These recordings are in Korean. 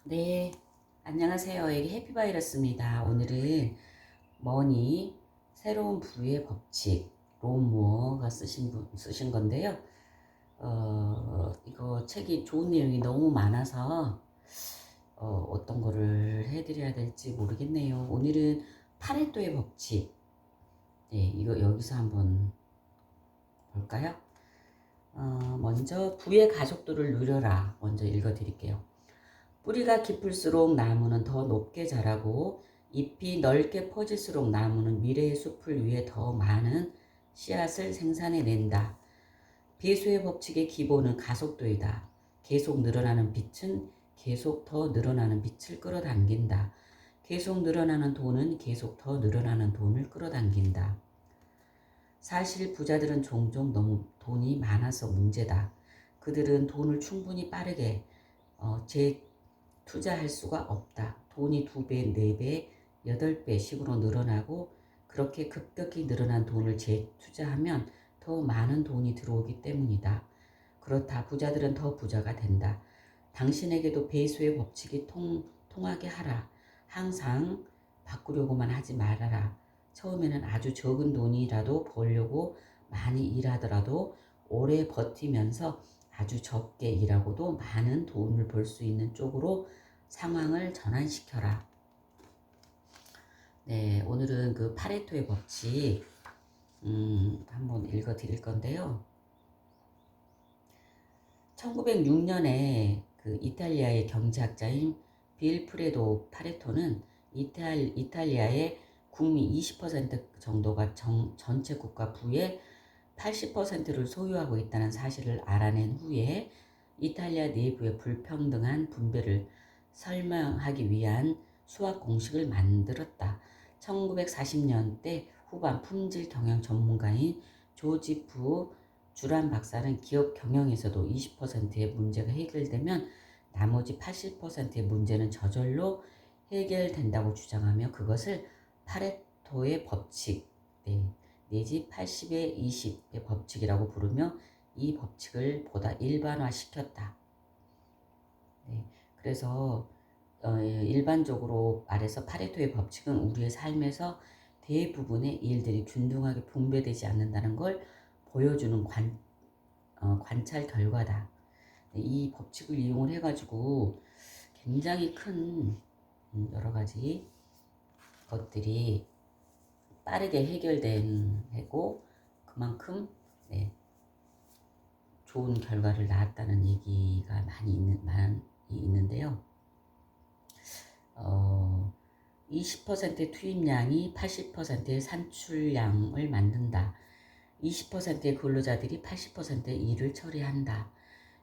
네, 안녕하세요. 여기 해피바이러스입니다. 오늘은 머니 새로운 부의 법칙 론 무어가 쓰신 건데요. 이거 책이 좋은 내용이 너무 많아서 어떤 거를 해드려야 될지 모르겠네요. 오늘은 파레토의 법칙. 네, 이거 여기서 한번 볼까요? 먼저 부의 가속도를 누려라. 먼저 읽어드릴게요. 뿌리가 깊을수록 나무는 더 높게 자라고 잎이 넓게 퍼질수록 나무는 미래의 숲을 위해 더 많은 씨앗을 생산해낸다. 배수의 법칙의 기본은 가속도이다. 계속 늘어나는 빛은 계속 더 늘어나는 빛을 끌어당긴다. 계속 늘어나는 돈은 계속 더 늘어나는 돈을 끌어당긴다. 사실 부자들은 종종 너무 돈이 많아서 문제다. 그들은 돈을 충분히 빠르게 투자할 수가 없다. 돈이 2배, 4배, 8배씩으로 늘어나고 그렇게 급격히 늘어난 돈을 재투자하면 더 많은 돈이 들어오기 때문이다. 그렇다. 부자들은 더 부자가 된다. 당신에게도 배수의 법칙이 통하게 하라. 항상 바꾸려고만 하지 말아라. 처음에는 아주 적은 돈이라도 벌려고 많이 일하더라도 오래 버티면서 아주 적게 일하고도 많은 돈을 벌 수 있는 쪽으로 상황을 전환시켜라. 네, 오늘은 그 파레토의 법칙 한번 읽어 드릴 건데요. 1906년에 그 이탈리아의 경제학자인 빌프레도 파레토는 이탈리아의 국민 20% 정도가 전체 국가 부의 80%를 소유하고 있다는 사실을 알아낸 후에 이탈리아 내부의 불평등한 분배를 설명하기 위한 수학 공식을 만들었다. 1940년대 후반 품질 경영 전문가인 조지프 주란 박사는 기업 경영에서도 20%의 문제가 해결되면 나머지 80%의 문제는 저절로 해결된다고 주장하며 그것을 파레토의 법칙, 내지 80의 20의 법칙이라고 부르며 이 법칙을 보다 일반화시켰다. 네, 그래서 일반적으로 말해서 파레토의 법칙은 우리의 삶에서 대부분의 일들이 균등하게 분배되지 않는다는 걸 보여주는 관찰 결과다. 네, 이 법칙을 이용을 해가지고 굉장히 큰 여러 가지 것들이 빠르게 해결되고 그만큼 좋은 결과를 낳았다는 얘기가 많이 있는데요. 20%의 투입량이 80%의 산출량을 만든다. 20%의 근로자들이 80%의 일을 처리한다.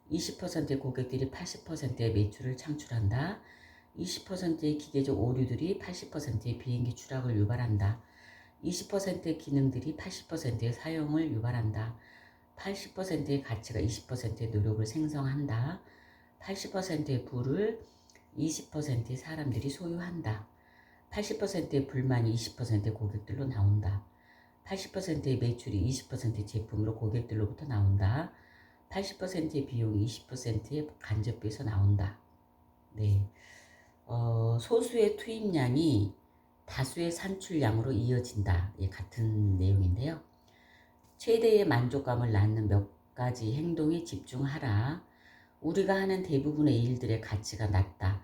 20%의 고객들이 80%의 매출을 창출한다. 20%의 기계적 오류들이 80%의 비행기 추락을 유발한다. 20%의 기능들이 80%의 사용을 유발한다. 80%의 가치가 20%의 노력을 생성한다. 80%의 부를 20%의 사람들이 소유한다. 80%의 불만이 20%의 고객들로 나온다. 80%의 매출이 20%의 제품으로 고객들로부터 나온다. 80%의 비용이 20%의 간접비에서 나온다. 네. 소수의 투입량이 다수의 산출량으로 이어진다. 예, 같은 내용인데요. 최대의 만족감을 낳는 몇 가지 행동에 집중하라. 우리가 하는 대부분의 일들의 가치가 낮다.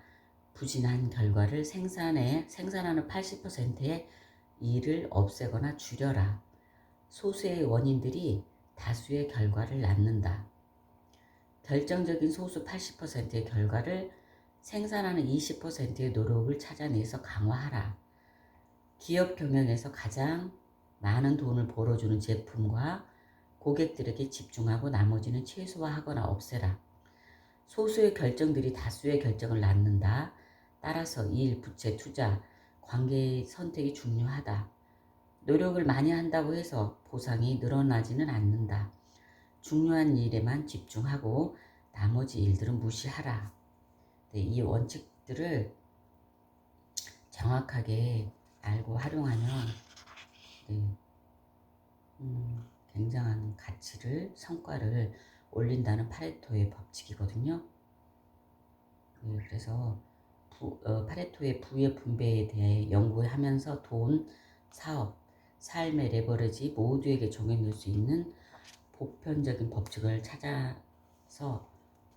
부진한 결과를 생산하는 80%의 일을 없애거나 줄여라. 소수의 원인들이 다수의 결과를 낳는다. 결정적인 소수 80%의 결과를 생산하는 20%의 노력을 찾아내서 강화하라. 기업 경영에서 가장 많은 돈을 벌어주는 제품과 고객들에게 집중하고 나머지는 최소화하거나 없애라. 소수의 결정들이 다수의 결정을 낳는다. 따라서 일, 부채, 투자, 관계의 선택이 중요하다. 노력을 많이 한다고 해서 보상이 늘어나지는 않는다. 중요한 일에만 집중하고 나머지 일들은 무시하라. 네, 이 원칙들을 정확하게 알고 활용하면 네, 굉장한 성과를 올린다는 파레토의 법칙이거든요. 네, 그래서 파레토의 부의 분배에 대해 연구하면서 돈, 사업, 삶의 레버리지 모두에게 적용될 수 있는 보편적인 법칙을 찾아서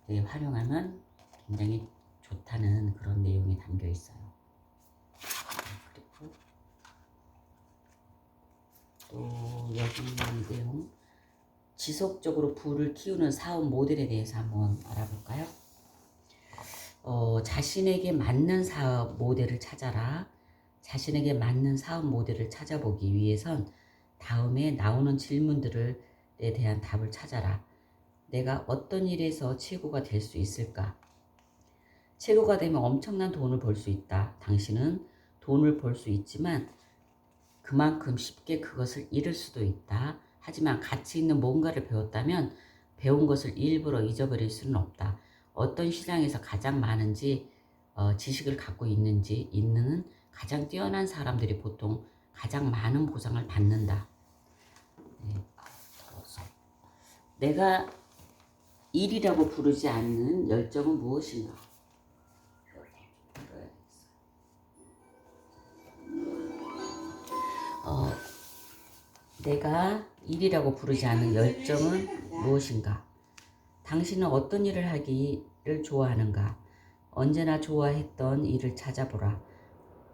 활용하면 굉장히 좋다는 그런 내용이 담겨 있어요. 그리고 또 여기 내용 지속적으로 부를 키우는 사업 모델에 대해서 한번 알아볼까요? 자신에게 맞는 사업 모델을 찾아라. 자신에게 맞는 사업 모델을 찾아보기 위해선 다음에 나오는 질문들에 대한 답을 찾아라. 내가 어떤 일에서 최고가 될 수 있을까? 최고가 되면 엄청난 돈을 벌 수 있다. 당신은 돈을 벌 수 있지만 그만큼 쉽게 그것을 잃을 수도 있다. 하지만 가치 있는 뭔가를 배웠다면 배운 것을 일부러 잊어버릴 수는 없다. 어떤 시장에서 가장 많은지 지식을 갖고 있는지 있는 가장 뛰어난 사람들이 보통 가장 많은 보상을 받는다. 네, 더워서. 내가 일이라고 부르지 않는 열정은 무엇인가? 내가 일이라고 부르지 않는 열정은 무엇인가? 당신은 어떤 일을 하기를 좋아하는가? 언제나 좋아했던 일을 찾아보라.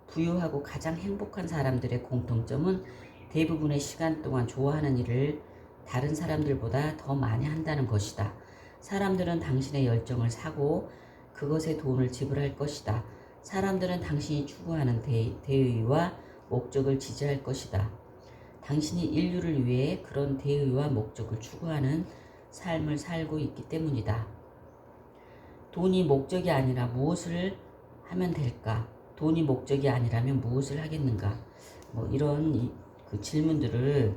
부유하고 가장 행복한 사람들의 공통점은 대부분의 시간 동안 좋아하는 일을 다른 사람들보다 더 많이 한다는 것이다. 사람들은 당신의 열정을 사고 그것에 돈을 지불할 것이다. 사람들은 당신이 추구하는 대의와 목적을 지지할 것이다. 당신이 인류를 위해 그런 대의와 목적을 추구하는 삶을 살고 있기 때문이다. 돈이 목적이 아니라 무엇을 하면 될까? 돈이 목적이 아니라면 무엇을 하겠는가? 이런 그 질문들을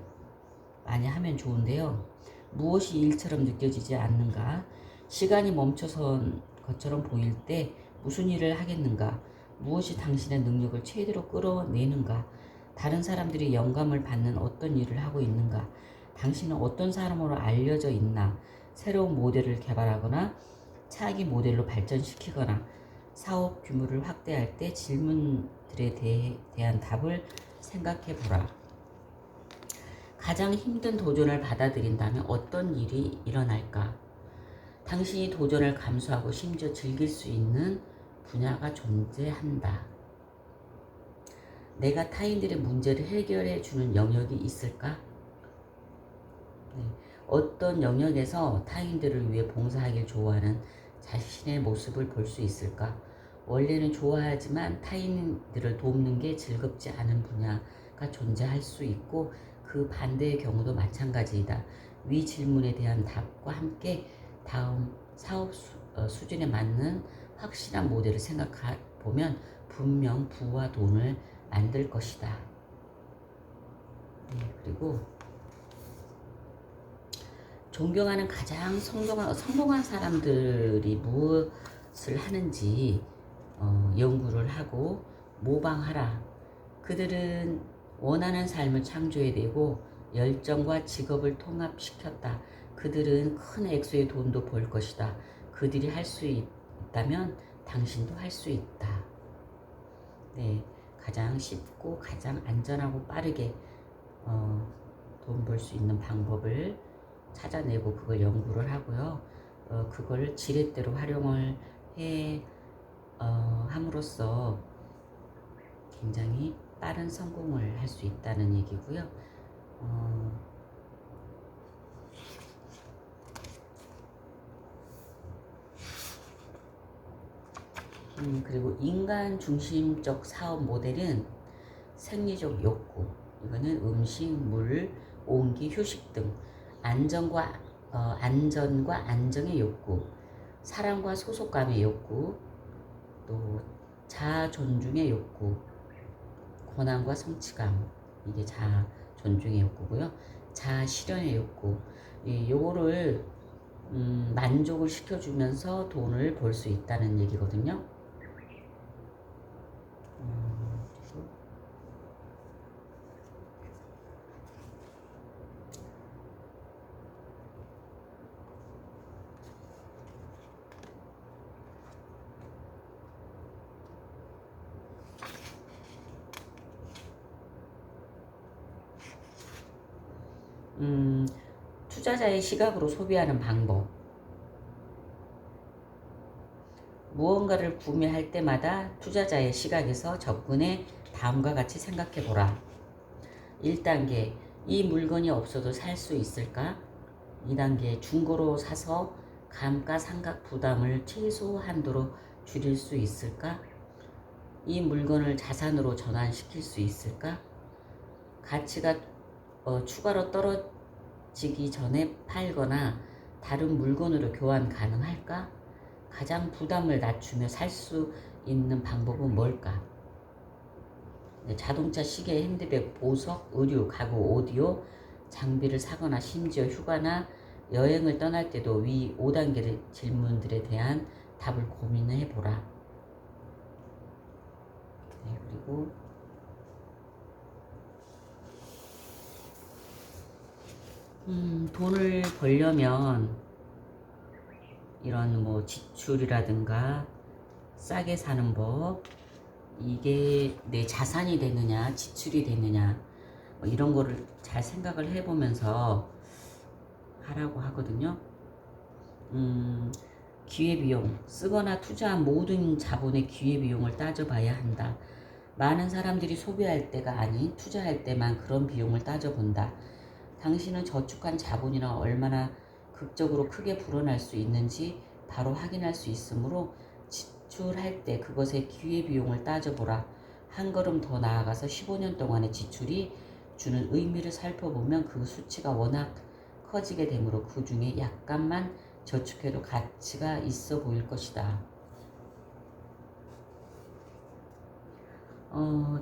많이 하면 좋은데요. 무엇이 일처럼 느껴지지 않는가? 시간이 멈춰선 것처럼 보일 때 무슨 일을 하겠는가? 무엇이 당신의 능력을 최대로 끌어내는가? 다른 사람들이 영감을 받는 어떤 일을 하고 있는가? 당신은 어떤 사람으로 알려져 있나? 새로운 모델을 개발하거나 차기 모델로 발전시키거나 사업 규모를 확대할 때 질문들에 대한 답을 생각해 보라. 가장 힘든 도전을 받아들인다면 어떤 일이 일어날까? 당신이 도전을 감수하고 심지어 즐길 수 있는 분야가 존재한다. 내가 타인들의 문제를 해결해 주는 영역이 있을까? 네. 어떤 영역에서 타인들을 위해 봉사하길 좋아하는 자신의 모습을 볼 수 있을까? 원래는 좋아하지만 타인들을 돕는 게 즐겁지 않은 분야가 존재할 수 있고 그 반대의 경우도 마찬가지이다. 위 질문에 대한 답과 함께 다음 사업 수준에 맞는 확실한 모델을 생각해 보면 분명 부와 돈을 만들 것이다. 그리고 존경하는 가장 성공한 사람들이 무엇을 하는지 연구를 하고 모방하라. 그들은 원하는 삶을 창조해내고 열정과 직업을 통합시켰다. 그들은 큰 액수의 돈도 벌 것이다. 그들이 할 수 있다면 당신도 할 수 있다. 네, 가장 쉽고 가장 안전하고 빠르게 돈 벌 수 있는 방법을 찾아내고 그걸 연구를 하고요. 그걸 지렛대로 활용을 해 함으로써 굉장히 빠른 성공을 할 수 있다는 얘기고요. 그리고 인간 중심적 사업 모델은 생리적 욕구, 이거는 음식, 물, 온기, 휴식 등 안전과 안정의 욕구, 사랑과 소속감의 욕구, 또 자아 존중의 욕구, 권한과 성취감, 이게 자아 존중의 욕구고요. 자아 실현의 욕구, 요거를 만족을 시켜주면서 돈을 벌 수 있다는 얘기거든요. 음, 투자자의 시각으로 소비하는 방법. 무언가를 구매할 때마다 투자자의 시각에서 접근해 다음과 같이 생각해 보라. 1단계, 이 물건이 없어도 살 수 있을까? 2단계, 중고로 사서 감가상각 부담을 최소한도로 줄일 수 있을까? 이 물건을 자산으로 전환시킬 수 있을까? 가치가 추가로 떨어지기 전에 팔거나 다른 물건으로 교환 가능할까? 가장 부담을 낮추며 살 수 있는 방법은 뭘까? 네, 자동차, 시계, 핸드백, 보석, 의류, 가구, 오디오, 장비를 사거나 심지어 휴가나 여행을 떠날 때도 위 5단계 질문들에 대한 답을 고민해 보라. 네, 그리고 돈을 벌려면 이런 뭐 지출이라든가 싸게 사는 법, 이게 내 자산이 되느냐 지출이 되느냐 뭐 이런 거를 잘 생각을 해보면서 하라고 하거든요. 기회비용, 쓰거나 투자한 모든 자본의 기회비용을 따져봐야 한다. 많은 사람들이 소비할 때가 아닌 투자할 때만 그런 비용을 따져본다. 당신은 저축한 자본이나 얼마나 극적으로 크게 불어날 수 있는지 바로 확인할 수 있으므로 지출할 때 그것의 기회비용을 따져보라. 한 걸음 더 나아가서 15년 동안의 지출이 주는 의미를 살펴보면 그 수치가 워낙 커지게 되므로 그 중에 약간만 저축해도 가치가 있어 보일 것이다.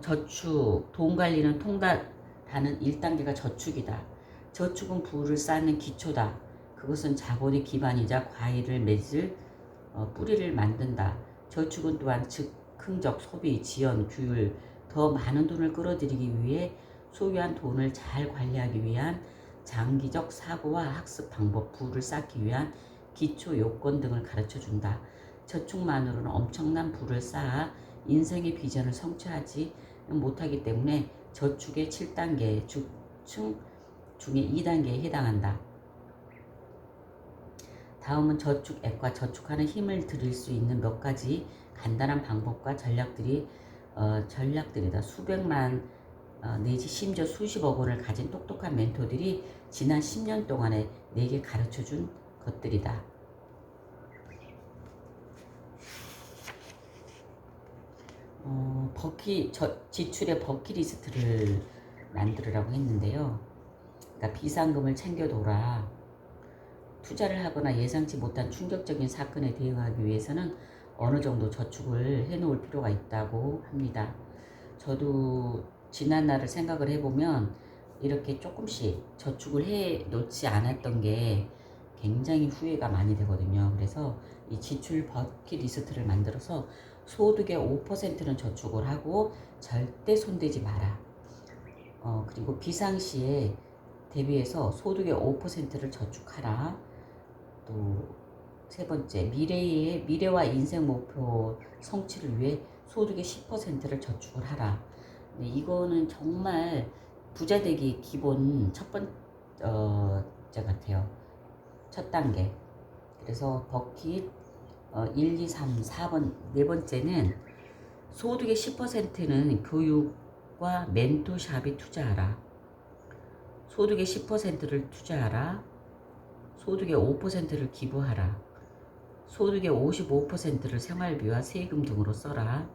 저축, 돈 관리는 통달하는 1단계가 저축이다. 저축은 부를 쌓는 기초다. 그것은 자본의 기반이자 과일을 맺을 뿌리를 만든다. 저축은 또한 즉흥적 소비, 지연, 규율, 더 많은 돈을 끌어들이기 위해 소유한 돈을 잘 관리하기 위한 장기적 사고와 학습 방법, 부를 쌓기 위한 기초 요건 등을 가르쳐준다. 저축만으로는 엄청난 부를 쌓아 인생의 비전을 성취하지 못하기 때문에 저축의 7단계 중에 2단계에 해당한다. 다음은 저축 앱과 저축하는 힘을 들일 수 있는 몇 가지 간단한 방법과 전략들이다. 수백만 내지 심지어 수십억 원을 가진 똑똑한 멘토들이 지난 10년 동안에 내게 가르쳐준 것들이다. 지출의 버킷리스트를 만들으라고 했는데요. 그러니까 비상금을 챙겨둬라. 투자를 하거나 예상치 못한 충격적인 사건에 대응하기 위해서는 어느 정도 저축을 해놓을 필요가 있다고 합니다. 저도 지난 날을 생각을 해보면 이렇게 조금씩 저축을 해 놓지 않았던 게 굉장히 후회가 많이 되거든요. 그래서 이 지출 버킷리스트를 만들어서 소득의 5%는 저축을 하고 절대 손대지 마라. 그리고 비상시에 대비해서 소득의 5%를 저축하라. 또 세 번째, 미래와 인생 목표 성취를 위해 소득의 10%를 저축을 하라. 네, 이거는 정말 부자 되기 기본 첫 번째 같아요. 첫 단계. 그래서 버킷 1, 2, 3, 4번 네 번째는 소득의 10%는 교육과 멘토샵에 투자하라. 소득의 10%를 투자하라. 소득의 5%를 기부하라. 소득의 55%를 생활비와 세금 등으로 써라.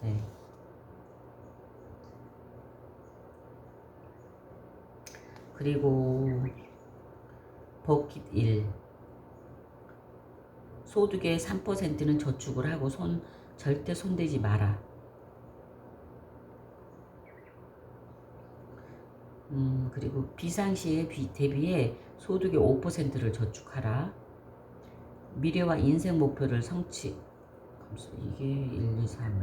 네. 그리고 버킷 1. 소득의 3%는 저축을 하고 절대 손대지 마라. 그리고 비상시에 대비해 소득의 5%를 저축하라. 미래와 인생 목표를 이게 1, 2, 3.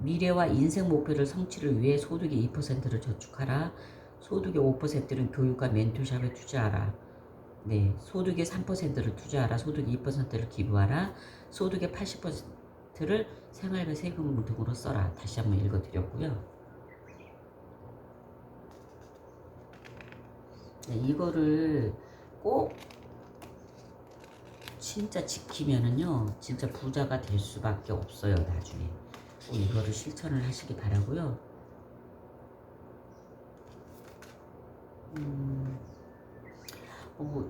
미래와 인생 목표를 성취를 위해 소득의 2%를 저축하라. 소득의 5%는 교육과 멘토샵에 투자하라. 네, 소득의 3%를 투자하라, 소득의 2%를 기부하라, 소득의 80%를 생활비 세금 등으로 써라. 다시 한번 읽어드렸고요. 네, 이거를 꼭 진짜 지키면은요, 진짜 부자가 될 수밖에 없어요, 나중에. 꼭 이거를 실천을 하시기 바라고요.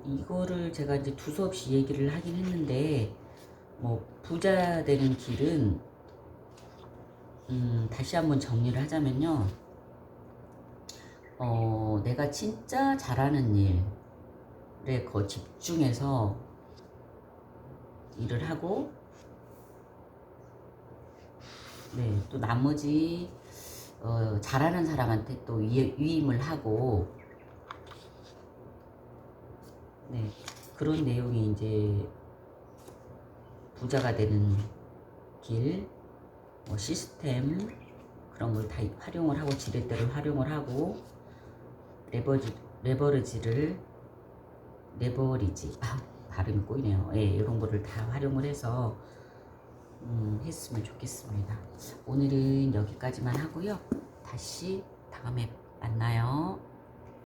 이거를 제가 이제 두서없이 얘기를 하긴 했는데, 뭐, 부자 되는 길은, 다시 한번 정리를 하자면요, 내가 진짜 잘하는 일에 집중해서 일을 하고, 네, 또 나머지, 잘하는 사람한테 또 위임을 하고, 네, 그런 내용이 이제 부자가 되는 길, 뭐 시스템, 그런 걸 다 활용을 하고, 지렛대를 활용을 하고, 레버리지를, 발음이 꼬이네요. 예, 이런 거를 다 활용을 해서, 했으면 좋겠습니다. 오늘은 여기까지만 하고요. 다시 다음에 만나요.